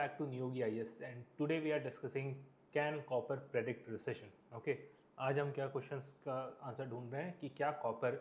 back to Niyogi IS and today we are discussing can copper predict recession. Okay, आज हम क्या questions का answer ढूंढ रहे हैं कि क्या कॉपर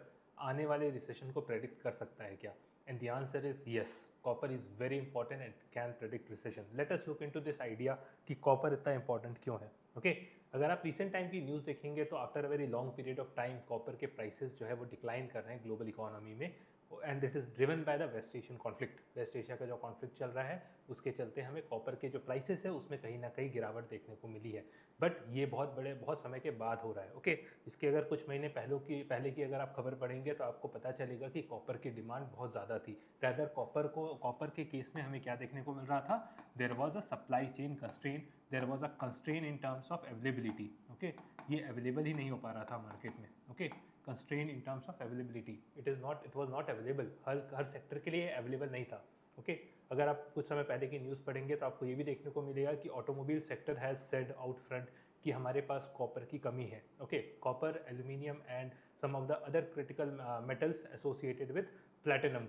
आने वाले रिसेशन को प्रेडिक्ट कर सकता है क्या, and the answer is yes, copper is very important and can predict recession. Late us look into this idea कि कॉपर इतना इंपॉर्टेंट क्यों है. ओके, अगर आप रिसेंट टाइम की न्यूज़ देखेंगे तो after a very long period of time copper के प्राइसेस जो है वो डिक्लाइन कर रहे हैं ग्लोबल इकोनॉमी में, and it is driven by the West Asian conflict. West Asia का जो कॉन्फ्लिक्ट चल रहा है उसके चलते हमें कॉपर के जो प्राइसेस है उसमें कहीं ना कहीं गिरावट देखने को मिली है. बट ये बहुत समय के बाद हो रहा है. ओके, इसके अगर कुछ महीने पहले की अगर आप खबर पढ़ेंगे तो आपको पता चलेगा कि कॉपर की डिमांड बहुत ज़्यादा थी. रैदर कॉपर के केस में हमें क्या देखने को मिल रहा था, there was a supply chain constraint, there was a constraint in terms of availability. Okay, ये अवेलेबल ही नहीं हो पा रहा था मार्केट में. Okay, constraint in terms of availability, it was not available, हर सेक्टर के लिए अवेलेबल नहीं था. ओके, अगर आप कुछ समय पहले की न्यूज़ पढ़ेंगे तो आपको ये भी देखने को मिलेगा कि automobile sector has said out front कि हमारे पास कॉपर की कमी है. Okay, copper, aluminium and some of the other critical metals associated with platinum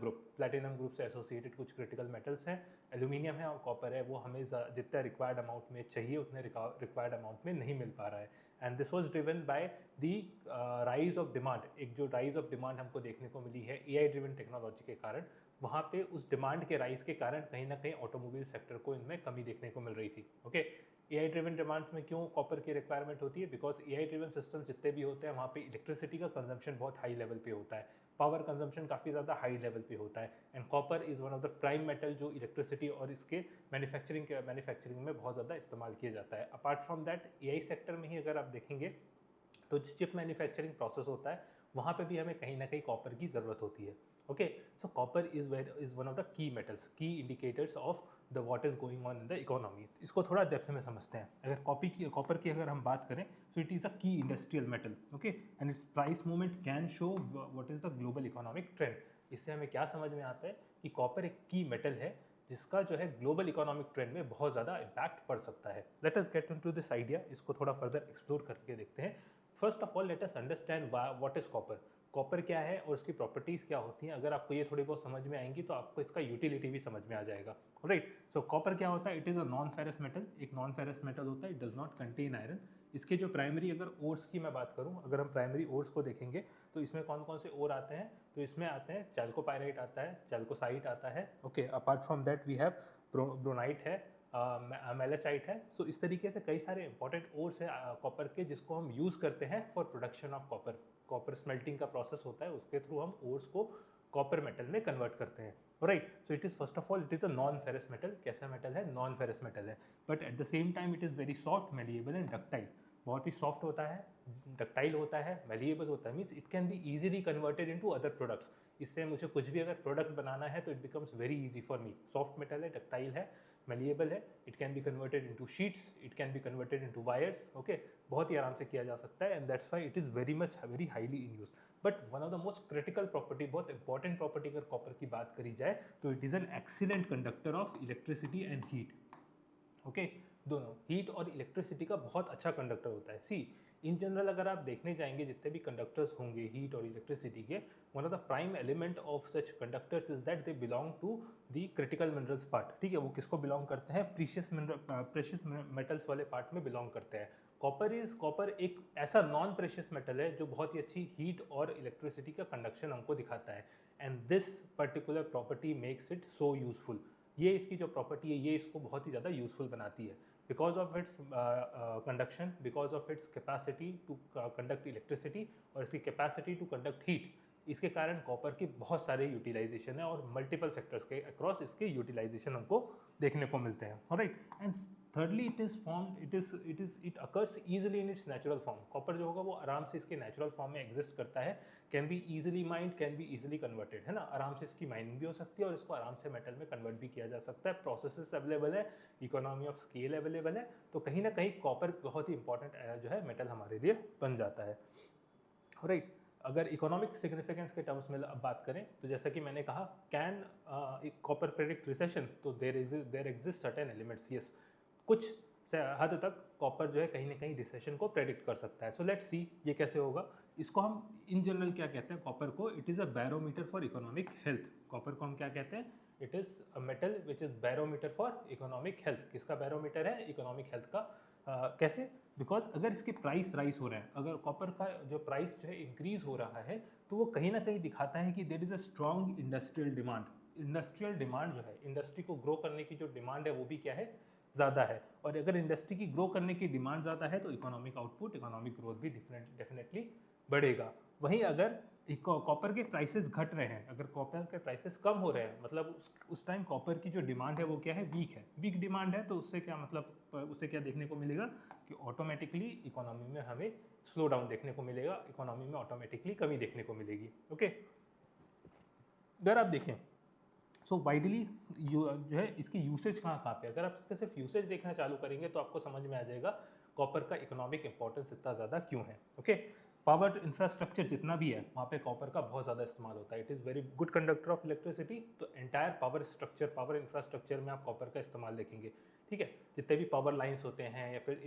group से एसोसिएटेड कुछ क्रिटिकल मेटल्स हैं, एल्यूमिनियम है और कॉपर है, वो हमें जितना रिक्वायर्ड अमाउंट में चाहिए उतने रिक्वायर्ड अमाउंट में नहीं मिल पा रहा है. And this was driven by the rise of demand. एक जो राइज ऑफ डिमांड हमको देखने को मिली है AI ड्रिवन टेक्नोलॉजी के कारण, वहाँ पे उस डिमांड के राइज के कारण कहीं ना कहीं ऑटोमोबाइल सेक्टर को इनमें कमी देखने को मिल रही थी. ओके, AI ड्रिवन डिमांड्स में क्यों कॉपर की रिक्वायरमेंट होती है, बिकॉज AI ड्रिवन सिस्टम जितने भी होते हैं वहाँ पे इलेक्ट्रिसिटी का कंजम्पशन बहुत हाई लेवल पे होता है, पावर कंजम्पशन काफ़ी ज़्यादा हाई लेवल पे होता है. And copper is one of the prime metal जो इलेक्ट्रिसिटी और इसके मैन्युफैक्चरिंग में बहुत ज़्यादा इस्तेमाल किया जाता है. Apart from that AI sector में ही अगर आप देखेंगे तो चिप मैन्युफैक्चरिंग प्रोसेस होता है, वहाँ पे भी हमें कहीं ना कहीं कॉपर की ज़रूरत होती है. Okay, so copper is one of the key metals, key indicators of the what is going on in the economy. इसको थोड़ा डेप्थ में समझते हैं. अगर कॉपर की अगर हम बात करें तो इट इज़ अ की industrial metal. Okay, and it's price movement can show what is the global economic trend. इससे हमें क्या समझ में आता है कि कॉपर एक की मेटल है जिसका जो है ग्लोबल इकोनॉमिक ट्रेंड में बहुत ज़्यादा इम्पैक्ट पड़ सकता है. Let us get into this idea, इसको थोड़ा फर्दर एक्सप्लोर करके देखते हैं. First of all let us understand what is copper. Copper क्या है और उसकी प्रॉपर्टीज़ क्या होती हैं. अगर आपको ये थोड़ी बहुत समझ में आएंगी तो आपको इसका यूटिलिटी भी समझ में आ जाएगा. राइट, सो कॉपर क्या होता है, it is a non ferrous metal. एक नॉन फेरस मेटल होता है, it does not contain iron. इसके जो प्राइमरी अगर ओर्स की मैं बात करूं, अगर हम प्राइमरी ओर्स को देखेंगे तो इसमें कौन कौन से ओर आते हैं, तो इसमें आते हैं चैल्कोपायराइट आता है, चैल्कोसाइट आता है. Okay, apart from that we have bornite है, मेलेसाइट है. सो इस तरीके से कई सारे इंपॉर्टेंट ओर्स हैं कॉपर के जिसको हम यूज़ करते हैं for production of copper. Copper smelting का प्रोसेस होता है, उसके थ्रू हम ओर्स को कॉपर मेटल में कन्वर्ट करते हैं. Right, so it is first of all it is a non ferrous metal. कैसा मेटल है, नॉन फेरस मेटल है, but at the same time it is very soft, malleable and ductile. बहुत ही soft होता है, ductile होता है, malleable होता है, means it can be easily converted into other products. इससे मुझे कुछ भी अगर प्रोडक्ट बनाना है तो it becomes very easy for me. Soft metal है, डक्टाइल है, मेलिएबल है, it can be converted into sheets, it can be converted into wires. Okay, बहुत ही आराम से किया जा सकता है, and that's why it is very highly in use. But one of the most critical property, बहुत इंपॉर्टेंट प्रॉपर्टी अगर copper की बात करी जाए तो it is an excellent conductor of electricity and heat. Okay, दोनों हीट और इलेक्ट्रिसिटी का बहुत अच्छा कंडक्टर होता है. सी, इन जनरल अगर आप देखने जाएंगे जितने भी कंडक्टर्स होंगे हीट और इलेक्ट्रिसिटी के, one of the prime element of such conductors is that they belong to the critical minerals part. ठीक है, वो किसको बिलोंग करते हैं, प्रीशियस मेटल्स वाले पार्ट में बिलोंग करते हैं. कॉपर एक ऐसा नॉन प्रेशियस मेटल है जो बहुत ही अच्छी हीट और इलेक्ट्रिसिटी का कंडक्शन हमको दिखाता है, and this particular property makes it so useful. ये इसकी जो प्रॉपर्टी है ये इसको बहुत ही ज़्यादा यूजफुल बनाती है, because of its conduction, because of its capacity to conduct electricity और इसकी कैपेसिटी टू कंडक्ट हीट. इसके कारण कॉपर की बहुत सारे यूटिलाइजेशन है और मल्टीपल सेक्टर्स के अक्रॉस इसके यूटिलाइजेशन हमको देखने को मिलते हैं. Right, and thirdly it occurs easily in its natural form. Copper जो होगा वो आराम से इसके नेचुरल फॉर्म में एग्जिस्ट करता है, can be easily mind, can be easily converted, है ना. आराम से इसकी माइनिंग भी हो सकती है और इसको आराम से मेटल में कन्वर्ट भी किया जा सकता है. प्रोसेसेस अवेलेबल है, इकोनॉमी ऑफ स्केल अवेलेबल है, तो कहीं ना कहीं कॉपर बहुत ही इंपॉर्टेंट जो है मेटल हमारे लिए बन जाता है. राइट, अगर इकोनॉमिक सिग्निफिकेंस के टर्म्स में अब बात करें तो जैसा कि मैंने कहा, कैन कॉपर प्रेडिक्ट रिसेशन, तो there exist certain elements. Yes, कुछ हद तक कॉपर जो है कहीं ना कहीं रिसेशन को प्रेडिक्ट कर सकता है. सो लेट्स सी ये कैसे होगा. इसको हम इन जनरल क्या कहते हैं, कॉपर को it is a barometer for economic health. Copper को हम क्या कहते हैं, it is a metal which is barometer for economic health. किसका बैरोमीटर है, इकोनॉमिक हेल्थ का. कैसे, बिकॉज अगर इसके प्राइस राइज हो रहे हैं, अगर कॉपर का जो प्राइस जो है इंक्रीज हो रहा है, तो वो कहीं ना कहीं दिखाता है कि there is a strong industrial demand. Industrial demand जो है, इंडस्ट्री को ग्रो करने की जो डिमांड है वो भी क्या है, ज़्यादा है. और अगर इंडस्ट्री की ग्रो करने की डिमांड ज़्यादा है तो इकोनॉमिक आउटपुट, इकोनॉमिक ग्रोथ भी डेफिनेटली बढ़ेगा. वहीं अगर कॉपर के प्राइसेस घट रहे हैं, अगर कॉपर के प्राइसेस कम हो रहे हैं, मतलब उस टाइम कॉपर की जो डिमांड है वो क्या है, वीक है. वीक डिमांड है तो उससे क्या मतलब, उससे क्या देखने को मिलेगा कि ऑटोमेटिकली इकोनॉमी में हमें स्लो डाउन देखने को मिलेगा, इकोनॉमी में ऑटोमेटिकली कमी देखने को मिलेगी. ओके, अगर आप देखें सो वाइडली जो है इसकी यूसेज कहाँ पे, अगर आप इसका सिर्फ यूसेज देखना चालू करेंगे तो आपको समझ में आ जाएगा कॉपर का इकोनॉमिक इंपॉर्टेंस इतना ज़्यादा क्यों है. ओके, पावर इंफ्रास्ट्रक्चर जितना भी है वहाँ पे कॉपर का बहुत ज़्यादा इस्तेमाल होता है. It is very good conductor of electricity. तो entire power structure, power infrastructure में आप कॉपर का इस्तेमाल देखेंगे. ठीक है, जितने भी पावर लाइंस होते हैं या फिर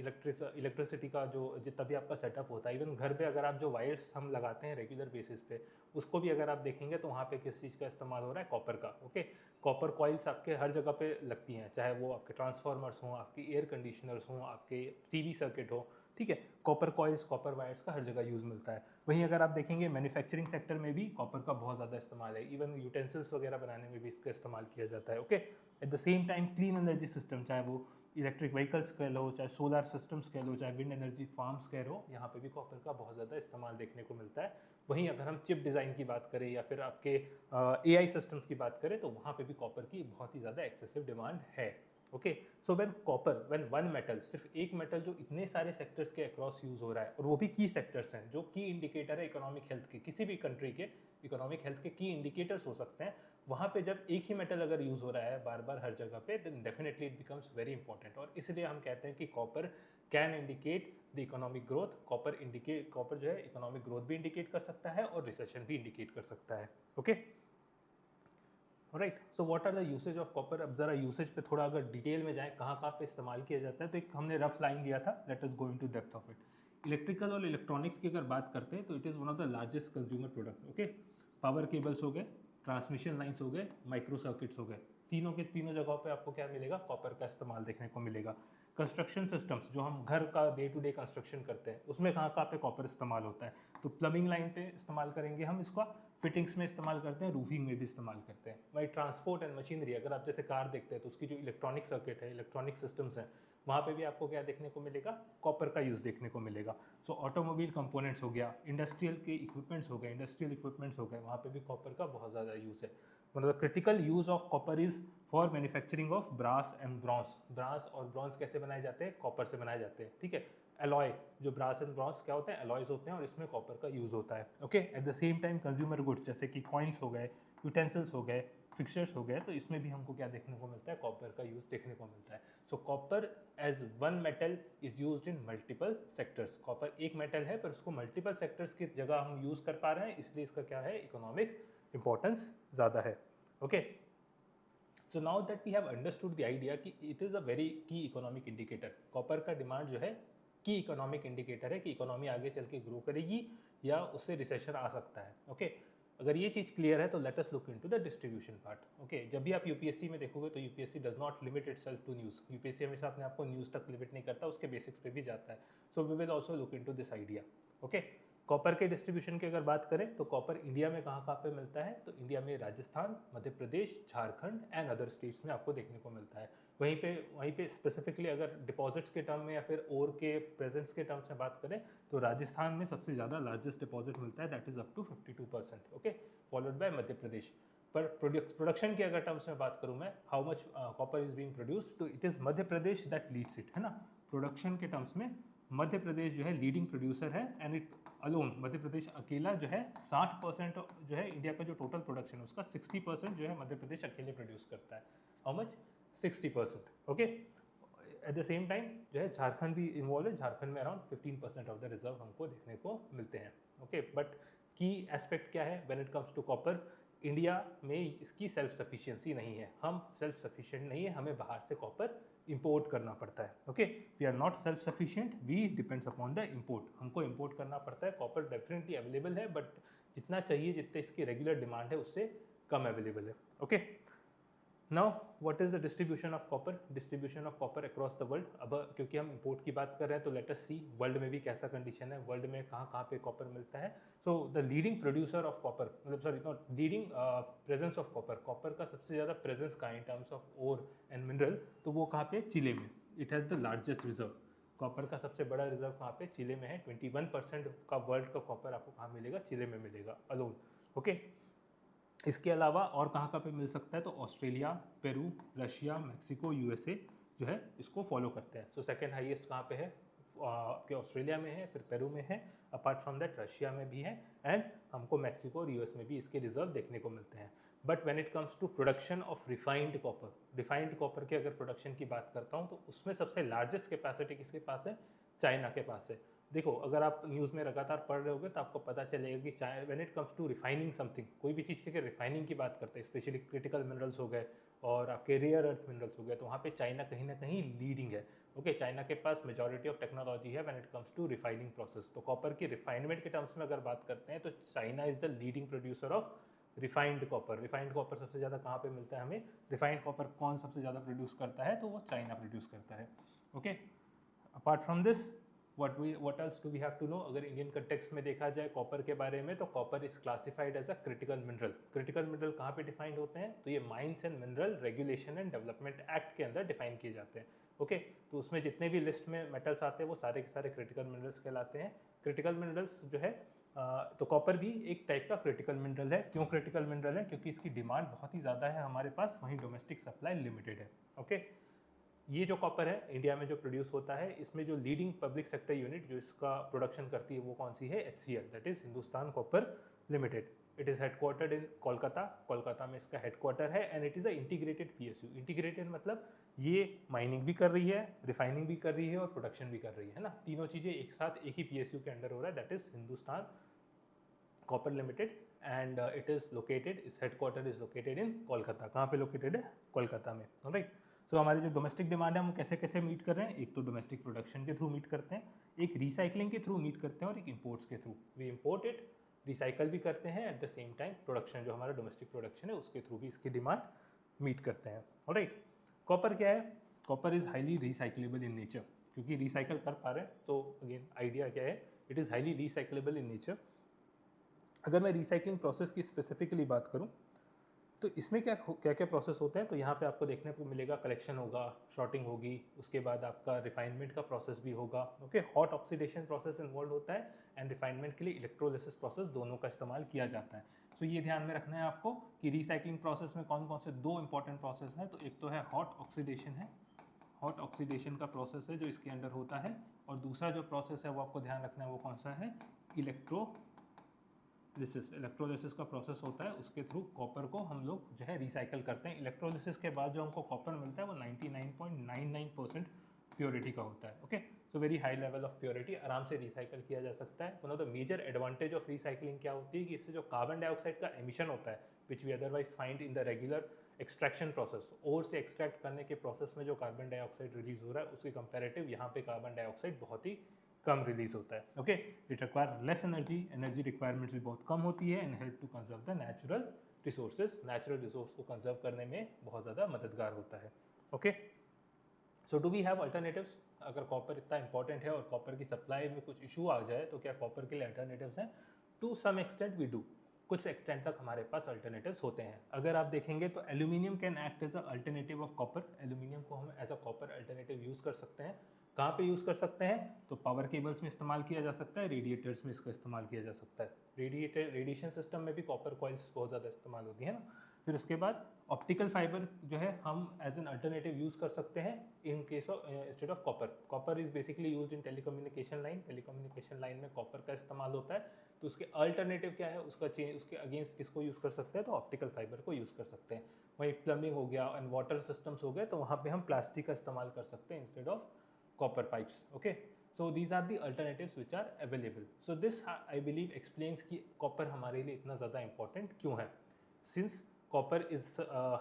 इलेक्ट्रिसिटी का जो जितना भी आपका सेटअप होता है, इवन घर पे अगर आप जो वायर्स हम लगाते हैं रेगुलर बेसिस पे, उसको भी अगर आप देखेंगे तो वहाँ पे किस चीज़ का इस्तेमाल हो रहा है, कॉपर का. ओके, कॉपर कॉइल्स आपके हर जगह पे लगती हैं, चाहे वो आपके ट्रांसफार्मर्स हों, आपके एयर कंडीशनर्स हों, आपके टीवी सर्किट हो. ठीक है, कॉपर कॉइल्स, कॉपर वायर्स का हर जगह यूज़ मिलता है. वहीं अगर आप देखेंगे मैन्युफैक्चरिंग सेक्टर में भी कॉपर का बहुत ज़्यादा इस्तेमाल है. इवन यूटेंसिल्स वगैरह बनाने में भी इसका इस्तेमाल किया जाता है. Okay, eight the same time clean energy system, चाहे वो इलेक्ट्रिक व्हीकल्स कह लो, चाहे सोलर सिस्टम्स कह लो, चाहे विंड एनर्जी फार्म्स कह लो, यहाँ पे भी कॉपर का बहुत ज़्यादा इस्तेमाल देखने को मिलता है. वहीं अगर हम चिप डिज़ाइन की बात करें या फिर आपके AI सिस्टम्स की बात करें तो वहाँ पे भी कॉपर की बहुत ही ज़्यादा एक्सेसिव डिमांड है. Okay, so when one metal, सिर्फ एक मेटल जो इतने सारे सेक्टर्स के अक्रॉस यूज़ हो रहा है, और वो भी की सेक्टर्स हैं जो की इंडिकेटर है इकोनॉमिक हेल्थ के, किसी भी कंट्री के इकोनॉमिक हेल्थ के की इंडिकेटर्स हो सकते हैं. वहाँ पे जब एक ही मेटल अगर यूज़ हो रहा है बार बार हर जगह पे, then definitely it becomes very important. और इसलिए हम कहते हैं कि copper can indicate the economic growth. Copper जो है इकोनॉमिक ग्रोथ भी इंडिकेट कर सकता है और रिसेशन भी इंडिकेट कर सकता है. Okay, right. So what are the usage of copper. अब जरा यूसेज पे थोड़ा अगर डिटेल में जाएं कहाँ कहाँ पे इस्तेमाल किया जाता है, तो एक हमने रफ लाइन दिया था, let us go into depth of it. Electrical और इलेक्ट्रॉनिक्स की अगर बात करते हैं तो it is one of the largest consumer product. Okay, power cables हो गए, ट्रांसमिशन लाइन्स हो गए, माइक्रो सर्किट्स हो गए, तीनों के तीनों जगहों पे आपको क्या मिलेगा, कॉपर का इस्तेमाल देखने को मिलेगा. कंस्ट्रक्शन सिस्टम्स, जो हम घर का डे टू डे कंस्ट्रक्शन करते हैं, उसमें कहाँ कहाँ पे कॉपर इस्तेमाल होता है, तो प्लम्बिंग लाइन पे इस्तेमाल करेंगे हम इसका, फिटिंग्स में इस्तेमाल करते हैं, रूफिंग में भी इस्तेमाल करते हैं. वही ट्रांसपोर्ट एंड मशीनरी, अगर आप जैसे कार देखते हैं तो उसकी जो इलेक्ट्रॉनिक सर्किट है, इलेक्ट्रॉनिक सिस्टम्स हैं, वहाँ पे भी आपको क्या देखने को मिलेगा, कॉपर का यूज़ देखने को मिलेगा. सो ऑटोमोबाइल कंपोनेंट्स हो गया, इंडस्ट्रियल के इक्विपमेंट्स हो गए, वहाँ पे भी कॉपर का बहुत ज़्यादा यूज़ है. मतलब critical use of copper is for manufacturing of brass and bronze. Brass और ब्रॉन्ज कैसे बनाए जाते हैं, कॉपर से बनाए जाते हैं. ठीक है, एलॉय, जो ब्रास एंड ब्रॉन्ज क्या होते हैं, एलॉयज होते हैं और इसमें कॉपर का यूज़ होता है. Okay, eight the same time consumer goods जैसे कि कॉइन्स हो गए, यूटेंसिल्स हो गए, फिक्सचर्स हो गए, तो इसमें भी हमको क्या देखने को मिलता है, कॉपर का यूज़ देखने को मिलता है. So copper as one metal is used in multiple sectors. Copper एक मेटल है पर उसको मल्टीपल सेक्टर्स की जगह हम यूज़ कर पा रहे हैं, इसलिए इसका क्या है, इकोनॉमिक इंपॉर्टेंस ज़्यादा है. Okay, so now that we have understood the idea कि it is a very key economic indicator. Copper का डिमांड जो है की इकोनॉमिक इंडिकेटर है कि इकोनॉमी आगे चल के ग्रो करेगी या उससे रिसेशन आ सकता है. ओके, अगर ये चीज़ क्लियर है तो let us look into the distribution part. Okay, जब भी आप यूपीएससी में देखोगे तो UPSC does not limit itself to news. UPSC हमेशा अपने आप को न्यूज़ तक लिमिट नहीं करता, उसके बेसिक्स पे भी जाता है. So we will also look into this idea. Okay, copper के डिस्ट्रीब्यूशन की अगर बात करें तो कॉपर इंडिया में कहाँ कहाँ पे मिलता है, तो इंडिया में Rajasthan, Madhya Pradesh, Jharkhand and other states में आपको देखने को मिलता है. वहीं पे स्पेसिफिकली अगर डिपॉजिट्स के टर्म में या फिर ओर के प्रेजेंस के टर्म्स में बात करें तो राजस्थान में सबसे ज़्यादा लार्जेस्ट डिपॉजिट मिलता है, that is up to 52%. Okay, followed by Madhya Pradesh. पर प्रोडक्शन की अगर टर्म्स में बात करूँ मैं, how much copper is being produced, तो it is Madhya Pradesh that leads it, है ना. प्रोडक्शन के टर्म्स में मध्य प्रदेश जो है लीडिंग प्रोड्यूसर है, and it alone, Madhya Pradesh अकेला जो है 60% जो है इंडिया का जो टोटल प्रोडक्शन है उसका 60% जो है मध्य प्रदेश अकेले प्रोड्यूस करता है. How much, 60%. Okay, eight the same time जो है झारखंड भी इन्वॉल्व है, झारखंड में अराउंड 15% ऑफ द रिजर्व हमको देखने को मिलते हैं. ओके, बट की एस्पेक्ट क्या है when it comes to copper, India में इसकी सेल्फ सफिशिएंसी नहीं है, हम सेल्फ सफिशिएंट नहीं है, हमें बाहर से कॉपर इंपोर्ट करना पड़ता है। Okay, we are not self sufficient, we depends upon the import, हमको इंपोर्ट करना पड़ता है। कॉपर डेफिनेटली अवेलेबल है बट जितना चाहिए, जितने इसकी रेगुलर डिमांड है उससे कम अवेलेबल है। Okay, now what is the distribution of copper, distribution of copper across the world. अब क्योंकि हम इंपोर्ट की बात कर रहे हैं तो लेट अस सी वर्ल्ड में भी कैसा कंडीशन है, वर्ल्ड में कहाँ कहाँ पे कॉपर मिलता है। So the leading producer of copper, मतलब sorry not leading presence of copper, copper का सबसे ज़्यादा प्रेजेंस कहाँ in terms of ore and mineral, तो वो कहाँ पे, चिले में। It has the largest reserve, copper का सबसे बड़ा रिजर्व कहाँ पे, चिले में है। 21% का वर्ल्ड का कॉपर आपको कहाँ मिलेगा, चिले में मिलेगा अलोन। ओके, इसके अलावा और कहाँ कहाँ पे मिल सकता है, तो Australia, Peru, Russia, Mexico, USA जो है इसको फॉलो करते हैं। सो सेकंड हाईएस्ट कहाँ पे है, कि ऑस्ट्रेलिया में है, फिर पेरू में है, अपार्ट फ्रॉम दैट रशिया में भी है, एंड हमको मैक्सिको और यूएस में भी इसके रिजर्व देखने को मिलते हैं। But when it comes to production of refined copper, refined copper के अगर प्रोडक्शन की बात करता हूँ तो उसमें सबसे लार्जेस्ट कैपेसिटी किसके पास है, चाइना के पास है। देखो, अगर आप न्यूज़ में लगातार पढ़ रहे होगे तो आपको पता चलेगा कि चाहे when it comes to refining something, कोई भी चीज़ के रिफाइनिंग की बात करते हैं, स्पेशली क्रिटिकल मिनरल्स हो गए और आपके रेयर अर्थ मिनरल्स हो गए, तो वहाँ पे चाइना कहीं ना कहीं लीडिंग है। ओके, चाइना के पास मेजॉरिटी ऑफ टेक्नोलॉजी है when it comes to refining process. तो कॉपर की रिफाइनमेंट के टर्म्स में अगर बात करते हैं तो China is the leading producer of refined copper. Refined copper सबसे ज़्यादा कहाँ पे मिलता है हमें, रिफाइंड कॉपर कौन सबसे ज़्यादा प्रोड्यूस करता है, तो वो चाइना प्रोड्यूस करता है। Okay, apart from this what else do we have to know। अगर इंडियन कंटेक्स्ट में देखा जाए कॉपर के बारे में, तो copper is classified as a critical mineral. Critical mineral कहाँ पे डिफाइंड होते हैं, तो ये mines and mineral regulation and development act के अंदर डिफाइन किए जाते हैं। ओके, तो उसमें जितने भी लिस्ट में मेटल्स आते हैं वो सारे के सारे क्रिटिकल मिनरल्स कहलाते हैं। क्रिटिकल मिनरल्स जो है तो कॉपर भी एक टाइप का क्रिटिकल मिनरल है। क्यों क्रिटिकल मिनरल है, क्योंकि इसकी डिमांड बहुत ही ज़्यादा है हमारे पास, वहीं डोमेस्टिक सप्लाई लिमिटेड है। ओके, ये जो कॉपर है इंडिया में जो प्रोड्यूस होता है, इसमें जो लीडिंग पब्लिक सेक्टर यूनिट जो इसका प्रोडक्शन करती है वो कौन सी है, HCL, that is Hindustan Copper limited. It is headquartered in Kolkata, Kolkata में इसका हेडक्वार्टर है, and it is a integrated PSU। Integrated मतलब ये माइनिंग भी कर रही है, रिफाइनिंग भी कर रही है और प्रोडक्शन भी कर रही है ना, तीनों चीज़ें एक साथ एक ही PSU के अंडर हो रहा है, that is Hindustan Copper Limited. And it is located, its headquarter is located in Kolkata. कहाँ पे लोकेटेड है, कोलकाता में। राइट, सो हमारी जो डोमेस्टिक डिमांड है हम कैसे कैसे मीट कर रहे हैं, एक तो डोमेस्टिक प्रोडक्शन के थ्रू मीट करते हैं, एक रिसाइकलिंग के थ्रू मीट करते हैं, और एक इंपोर्ट्स के थ्रू। वी इम्पोर्ट इट, रिसाइकल भी करते हैं, at the same time production जो हमारा डोमेस्टिक प्रोडक्शन है उसके थ्रू भी इसकी डिमांड मीट करते हैं। ऑलराइट, कॉपर क्या है, copper is highly recyclable in nature. क्योंकि रिसाइकल कर पा रहे हैं तो अगेन आइडिया क्या है, it is highly recyclable in nature. अगर मैं रिसाइकलिंग प्रोसेस की स्पेसिफिकली बात करूं तो इसमें क्या क्या प्रोसेस होते हैं, तो यहाँ पे आपको देखने को मिलेगा कलेक्शन होगा, शॉर्टिंग होगी, उसके बाद आपका रिफाइनमेंट का प्रोसेस भी होगा। Okay, hot oxidation process involve होता है, एंड रिफाइनमेंट के लिए इलेक्ट्रोलिसिस प्रोसेस दोनों का इस्तेमाल किया जाता है। सो ये ध्यान में रखना है आपको कि रिसाइकलिंग प्रोसेस में कौन कौन से दो इंपॉर्टेंट प्रोसेस हैं। तो एक तो है हॉट ऑक्सीडेशन है, हॉट ऑक्सीडेशन का प्रोसेस है जो इसके अंडर होता है, और दूसरा जो प्रोसेस है वो आपको ध्यान रखना है वो कौन सा है, इलेक्ट्रोलिसिस का प्रोसेस होता है, उसके थ्रू कॉपर को हम लोग जो है रिसाइकल करते हैं। इलेक्ट्रोलिसिस के बाद जो हमको कॉपर मिलता है वो 99.99% प्योरिटी का होता है। Okay, so very high level of purity, आराम से रिसाइकल किया जा सकता है। One of the major advantage of recycling क्या होती है कि इससे जो कार्बन डाइऑक्साइड का एमिशन होता है, which we otherwise find in the regular extraction process, ore से एक्सट्रैक्ट करने के प्रोसेस में जो कार्बन डाइऑक्साइड रिलीज हो रहा है उसके कंपेरेटिव यहाँ पे कार्बन डाइऑक्साइड बहुत ही कम रिलीज होता है। Okay, it require less energy, energy requirements भी बहुत कम होती है, and help to conserve the natural resources, natural resource को कंजर्व करने में बहुत ज़्यादा मददगार होता है। Okay, so do we have alternatives. अगर कॉपर इतना इंपॉर्टेंट है और कॉपर की सप्लाई में कुछ इशू आ जाए तो क्या कॉपर के लिए अल्टरनेटिव्स हैं, to some extent we do. कुछ एक्सटेंट तक हमारे पास अल्टरनेटिव्स होते हैं। अगर आप देखेंगे तो aluminium can act as a alternative of copper, aluminium को हम as a copper alternative use कर सकते हैं। कहाँ पे यूज़ कर सकते हैं, तो पावर केबल्स में इस्तेमाल किया जा सकता है, रेडिएटर्स में इसका इस्तेमाल किया जा सकता है। रेडिएशन सिस्टम में भी कॉपर कॉइल्स बहुत ज़्यादा इस्तेमाल होती है ना। फिर उसके बाद ऑप्टिकल फाइबर जो है हम एज एन अल्टरनेटिव यूज़ कर सकते हैं in case of instead of copper. Copper is basically used in telecommunication line, telecommunication line में कॉपर का इस्तेमाल होता है, तो उसके अल्टरनेटिव क्या है, उसका चेंज, उसके अगेंस्ट किसको यूज़ कर सकते हैं, तो ऑप्टिकल फाइबर को यूज़ कर सकते हैं। वहीं प्लम्बिंग हो गया एंड वाटर सिस्टम्स हो गए तो वहाँ पे हम प्लास्टिक का इस्तेमाल कर सकते हैं instead of copper pipes. Okay, so these are the alternatives which are available. So this I believe explains कि copper हमारे लिए इतना ज़्यादा important क्यों है। Since copper is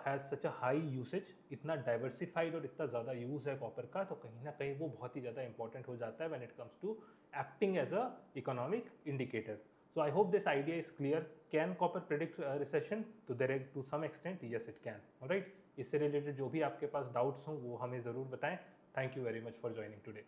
has such a high usage, इतना डाइवर्सिफाइड और इतना ज़्यादा यूज़ है कॉपर का, तो कहीं ना कहीं वो बहुत ही ज़्यादा इंपॉर्टेंट हो जाता है when it comes to acting as a economic indicator. So I hope this idea is clear. Can copper predict a recession? To some extent, yes it can. Alright, इससे रिलेटेड जो भी आपके पास डाउट्स हों वो हमें ज़रूर बताएं. Thank you very much for joining today.